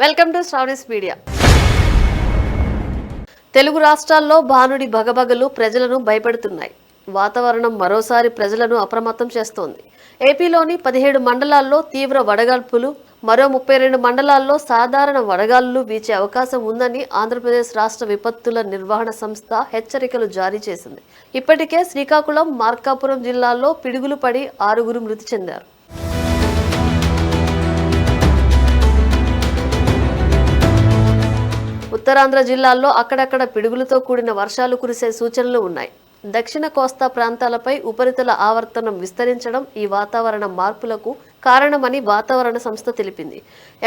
Welcome to Sravani's media. Telugu రాష్ట్రాల్లో భానుడి భగభగలు ప్రజలను భయపెడుతున్నాయి. వాతావరణం మరోసారి ప్రజలను అప్రమత్తం చేస్తోంది. ఏపీలోని 17 మండలాల్లో తీవ్ర వడగాల్పులు, మరో 32 మండలాల్లో సాధారణ వడగాలులు వీచే అవకాశం ఉందని ఆంధ్రప్రదేశ్ రాష్ట్ర విపత్తుల నిర్వహణ సంస్థ హెచ్చరికలు జారీ చేసింది. ఇప్పటికే శ్రీకాకుళం, మార్కాపురం జిల్లాల్లో పిడుగులు పడి 6 మృతి చెందారు. ఉత్తరాంధ్ర జిల్లాల్లో అక్కడక్కడ పిడుగులతో కూడిన వర్షాలు కురిసే సూచనలు ఉన్నాయి. దక్షిణ కోస్తా ప్రాంతాలపై ఉపరితల ఆవర్తనం విస్తరించడం ఈ వాతావరణ మార్పులకు కారణమని వాతావరణ సంస్థ తెలిపింది.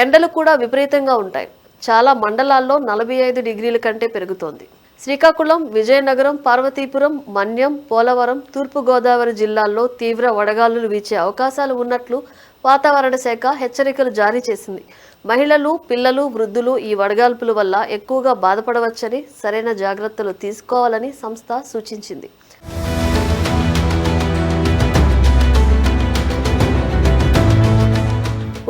ఎండలు కూడా విపరీతంగా ఉంటాయి. చాలా మండలాల్లో 45 డిగ్రీల కంటే పెరుగుతోంది. శ్రీకాకుళం, విజయనగరం, పార్వతీపురం, మన్యం, పోలవరం, తూర్పుగోదావరి జిల్లాల్లో తీవ్ర వడగాలులు వీచే అవకాశాలు ఉన్నట్లు వాతావరణ శాఖ హెచ్చరికలు జారీ చేసింది. మహిళలు, పిల్లలు, వృద్ధులు ఈ వడగాల్పుల వల్ల ఎక్కువగా బాధపడవచ్చని, సరైన జాగ్రత్తలు తీసుకోవాలని సంస్థ సూచించింది.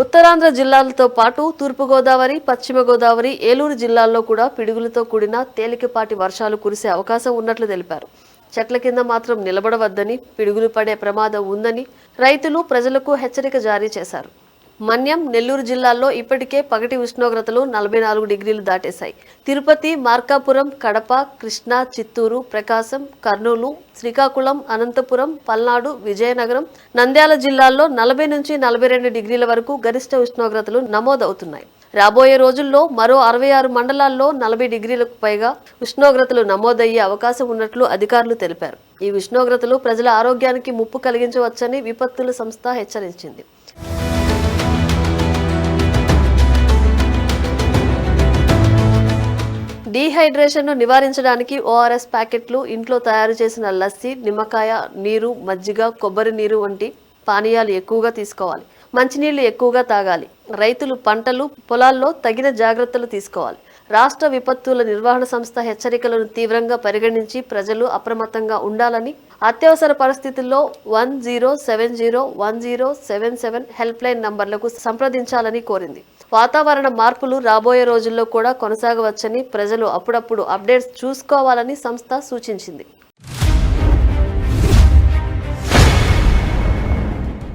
ఉత్తరాంధ్ర జిల్లాలతో పాటు తూర్పుగోదావరి, పశ్చిమ గోదావరి, ఏలూరు జిల్లాల్లో కూడా పిడుగులతో కూడిన తేలికపాటి వర్షాలు కురిసే అవకాశం ఉన్నట్లు తెలిపారు. చెట్ల కింద మాత్రం నిలబడవద్దని, పిడుగులు పడే ప్రమాదం ఉందని రైతులు, ప్రజలకు హెచ్చరిక జారీ చేశారు. మన్యం, నెల్లూరు జిల్లాల్లో ఇప్పటికే పగటి ఉష్ణోగ్రతలు 44 డిగ్రీలు దాటేశాయి. తిరుపతి, మార్కాపురం, కడప, కృష్ణా, చిత్తూరు, ప్రకాశం, కర్నూలు, శ్రీకాకుళం, అనంతపురం, పల్నాడు, విజయనగరం, నంద్యాల జిల్లాల్లో 40 నుంచి 42 డిగ్రీల వరకు గరిష్ట ఉష్ణోగ్రతలు నమోదవుతున్నాయి. రాబోయే రోజుల్లో మరో 66 మండలాల్లో 40 డిగ్రీలకు పైగా ఉష్ణోగ్రతలు నమోదయ్యే అవకాశం ఉన్నట్లు అధికారులు తెలిపారు. ఈ ఉష్ణోగ్రతలు ప్రజల ఆరోగ్యానికి ముప్పు కలిగించవచ్చని విపత్తుల సంస్థ హెచ్చరించింది. డీహైడ్రేషన్ను నివారించడానికి ఓఆర్ఎస్ ప్యాకెట్లు, ఇంట్లో తయారు చేసిన లస్సీ, నిమ్మకాయ నీరు, మజ్జిగ, కొబ్బరి నీరు వంటి పానీయాలు ఎక్కువగా తీసుకోవాలి. మంచినీళ్లు ఎక్కువగా తాగాలి. రైతులు పంటలు, పొలాల్లో తగిన జాగ్రత్తలు తీసుకోవాలి. రాష్ట్ర విపత్తుల నిర్వహణ సంస్థ హెచ్చరికలను తీవ్రంగా పరిగణించి ప్రజలు అప్రమత్తంగా ఉండాలని, అత్యవసర పరిస్థితుల్లో 1070 1077 హెల్ప్ లైన్ నంబర్లకు సంప్రదించాలని కోరింది. వాతావరణ మార్పులు రాబోయే రోజుల్లో కూడా కొనసాగవచ్చని, ప్రజలు అప్పుడప్పుడు అప్డేట్స్ చూసుకోవాలని సంస్థ సూచించింది.